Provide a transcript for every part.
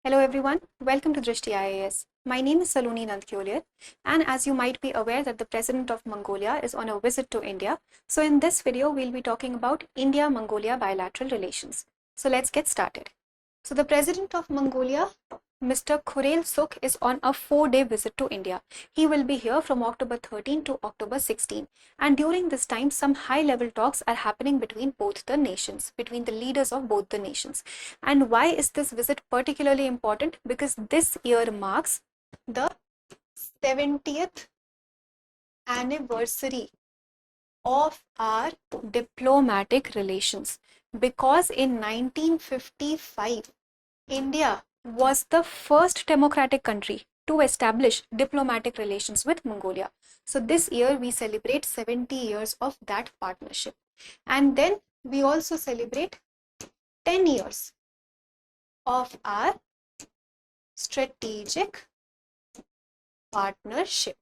Hello everyone, welcome to Drishti IAS. My name is Saloni Nandkyoliar, and as you might be aware that the President of Mongolia is on a visit to India. So in this video, we'll be talking about India-Mongolia bilateral relations. So let's get started. So the President of Mongolia, Mr. Khurelsukh, is on a 4-day visit to India. He will be here from October 13 to October 16. And during this time, some high-level talks are happening between both the nations, between the leaders of both the nations. And why is this visit particularly important? Because this year marks the 70th anniversary of our diplomatic relations. Because in 1955, India was the first democratic country to establish diplomatic relations with Mongolia. So this year we celebrate 70 years of that partnership. And then we also celebrate 10 years of our strategic partnership.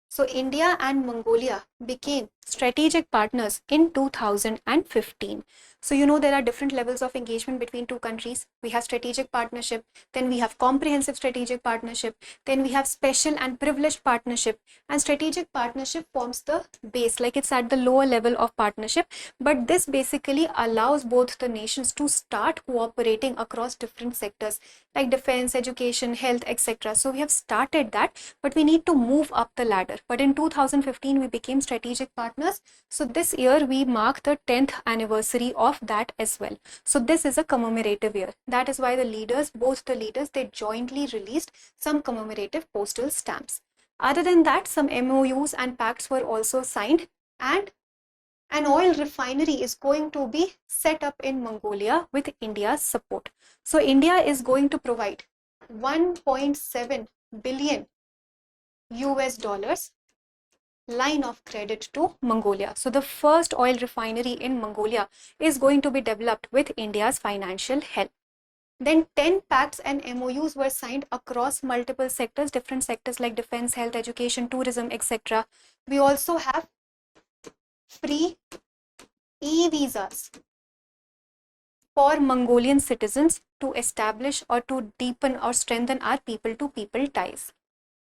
So India and Mongolia became strategic partners in 2015. So you know there are different levels of engagement between two countries. We have strategic partnership, then we have comprehensive strategic partnership, then we have special and privileged partnership, and strategic partnership forms the base, like it's at the lower level of partnership, but this basically allows both the nations to start cooperating across different sectors like defense, education, health, etc. So we have started that, but we need to move up the ladder. But in 2015 we became strategic partners. So this year we mark the 10th anniversary of that as well. So this is a commemorative year. That is why the leaders, both the leaders, they jointly released some commemorative postal stamps. Other than that, some MoUs and pacts were also signed, and an oil refinery is going to be set up in Mongolia with India's support. So India is going to provide 1.7 billion US dollars line of credit to Mongolia. So the first oil refinery in Mongolia is going to be developed with India's financial help. Then 10 pacts and MoUs were signed across multiple sectors, different sectors like defense, health, education, tourism, etc. We also have free e-visas for Mongolian citizens to establish or to deepen or strengthen our people-to-people ties.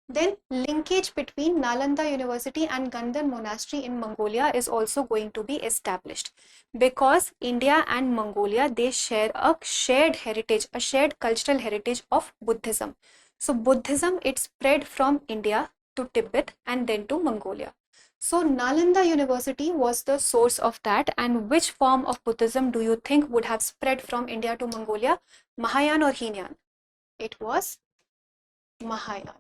Then linkage between Nalanda University and Gandhar Monastery in Mongolia is also going to be established, because India and Mongolia, they share a shared heritage, a shared cultural heritage of Buddhism. So Buddhism, it spread from India to Tibet and then to Mongolia. So Nalanda University was the source of that. And which form of Buddhism do you think would have spread from India to Mongolia? Mahayana or Hinayan? It was Mahayana.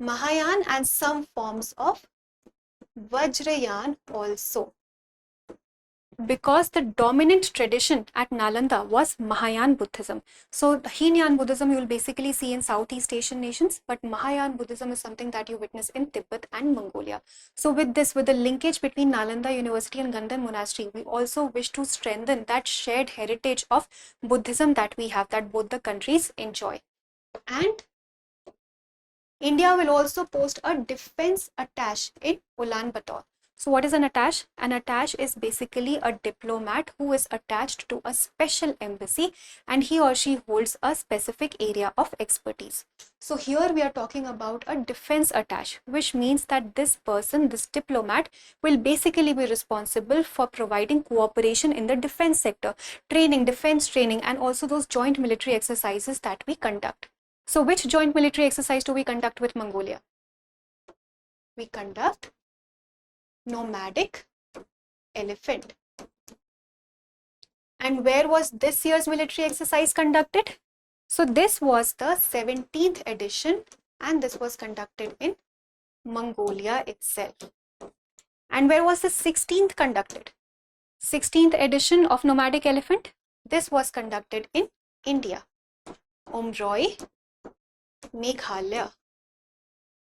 Mahayana and some forms of Vajrayana also, because the dominant tradition at Nalanda was Mahayana Buddhism. So Hinayan Buddhism you will basically see in Southeast Asian nations, but Mahayana Buddhism is something that you witness in Tibet and Mongolia. So with this, with the linkage between Nalanda University and Gandhar Monastery, we also wish to strengthen that shared heritage of Buddhism that we have, that both the countries enjoy. And India will also post a defense attaché in Ulaanbaatar. So what is an attaché? An attaché is basically a diplomat who is attached to a special embassy, and he or she holds a specific area of expertise. So here we are talking about a defense attaché, which means that this person, this diplomat, will basically be responsible for providing cooperation in the defense sector, training, defense training, and also those joint military exercises that we conduct. So which joint military exercise do we conduct with Mongolia? We conduct nomadic elephant. And where was this year's military exercise conducted? So this was the 17th edition, and this was conducted in Mongolia itself. And where was the 16th conducted? 16th edition of nomadic elephant? This was conducted in India, Omroi, Meghalaya.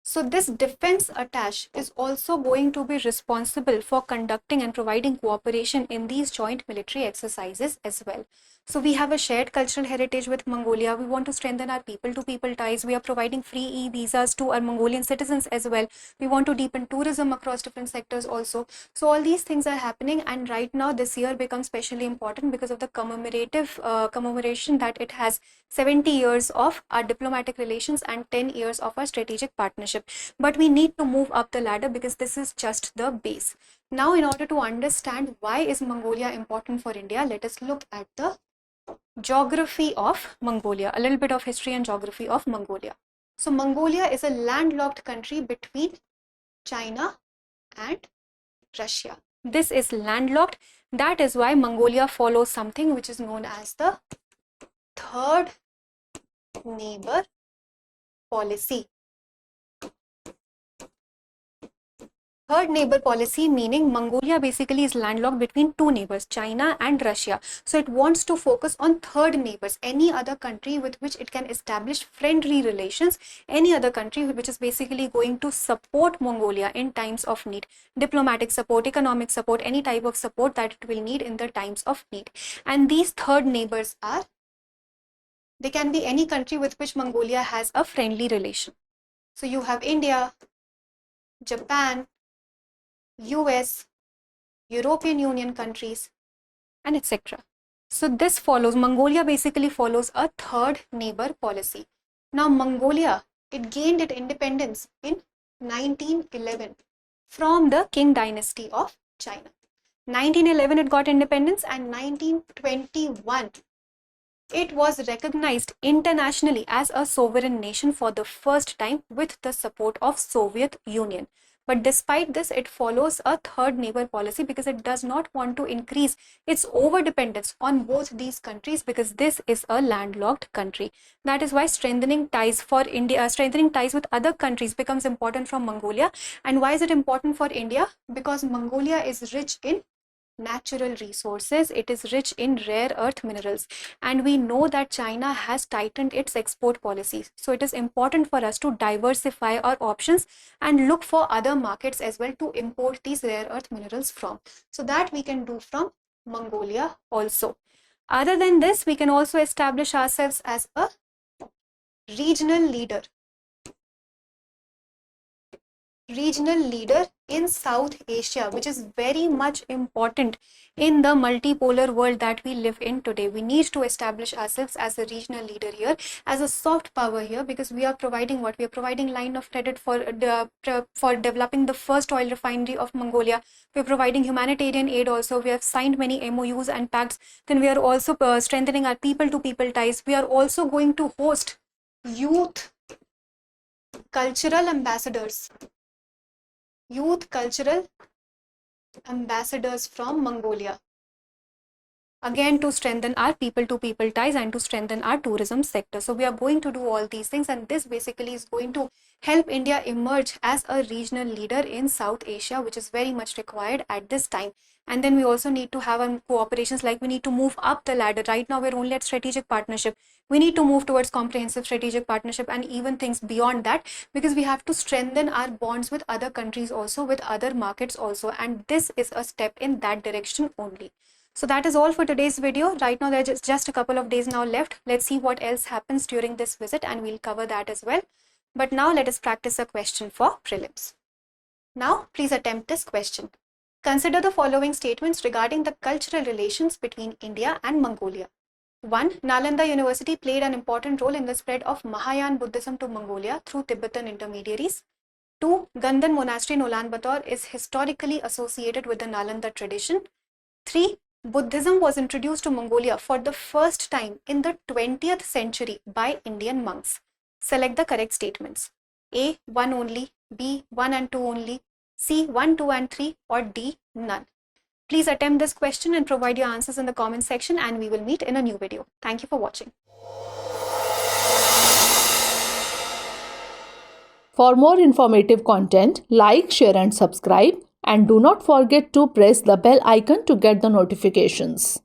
So this defense attaché is also going to be responsible for conducting and providing cooperation in these joint military exercises as well. So we have a shared cultural heritage with Mongolia. We want to strengthen our people-to-people ties. We are providing free e-visas to our Mongolian citizens as well. We want to deepen tourism across different sectors also. So all these things are happening, and right now this year becomes especially important because of the commemoration that it has 70 years of our diplomatic relations and 10 years of our strategic partnership. But we need to move up the ladder because this is just the base. Now, in order to understand why is Mongolia important for India, let us look at the geography of Mongolia, a little bit of history and geography of Mongolia. So Mongolia is a landlocked country between China and Russia. This is landlocked. That is why Mongolia follows something which is known as the third neighbor policy. Third neighbor policy meaning Mongolia basically is landlocked between two neighbors, China and Russia. So it wants to focus on third neighbors, any other country with which it can establish friendly relations, any other country which is basically going to support Mongolia in times of need, diplomatic support, economic support, any type of support that it will need in the times of need. And these third neighbors are, they can be any country with which Mongolia has a friendly relation. So you have India, Japan, US, European Union countries, and etc. So this follows, Mongolia basically follows a third neighbor policy. Now Mongolia, it gained its independence in 1911 from the Qing dynasty of China. 1911 it got independence, and 1921 it was recognized internationally as a sovereign nation for the first time with the support of Soviet Union. But despite this, it follows a third neighbor policy because it does not want to increase its over-dependence on both these countries, because this is a landlocked country. That is why strengthening ties for India, strengthening ties with other countries becomes important from Mongolia. And why is it important for India? Because Mongolia is rich in natural resources, it is rich in rare earth minerals, and we know that China has tightened its export policies. So it is important for us to diversify our options and look for other markets as well to import these rare earth minerals from. So that we can do from Mongolia also. Other than this, we can also establish ourselves as a regional leader in South Asia, which is very much important in the multipolar world that we live in today. We need to establish ourselves as a regional leader here, as a soft power here, because we are providing what? We are providing line of credit for developing the first oil refinery of Mongolia. We are providing humanitarian aid also. We have signed many MoUs and pacts. Then we are also strengthening our people-to-people ties. We are also going to host youth cultural ambassadors from Mongolia, again to strengthen our people-to-people ties and to strengthen our tourism sector. So we are going to do all these things, and this basically is going to help India emerge as a regional leader in South Asia, which is very much required at this time. And then we also need to have cooperations, like we need to move up the ladder. Right now we're only at strategic partnership. We need to move towards comprehensive strategic partnership and even things beyond that, because we have to strengthen our bonds with other countries also, with other markets also, and this is a step in that direction only. So that is all for today's video. Right now there's just a couple of days now left. Let's see what else happens during this visit, and we'll cover that as well. But now let us practice a question for prelims. Now please attempt this question. Consider the following statements regarding the cultural relations between India and Mongolia. 1. Nalanda University played an important role in the spread of Mahayana Buddhism to Mongolia through Tibetan intermediaries. 2. Gandhan Monastery in Ulaanbaatar is historically associated with the Nalanda tradition. 3. Buddhism was introduced to Mongolia for the first time in the 20th century by Indian monks. Select the correct statements. A. 1 only, B. 1 and 2 only, C. 1, 2 and 3, or D. None. Please attempt this question and provide your answers in the comment section, and we will meet in a new video. Thank you for watching. For more informative content, like, share and subscribe, and do not forget to press the bell icon to get the notifications.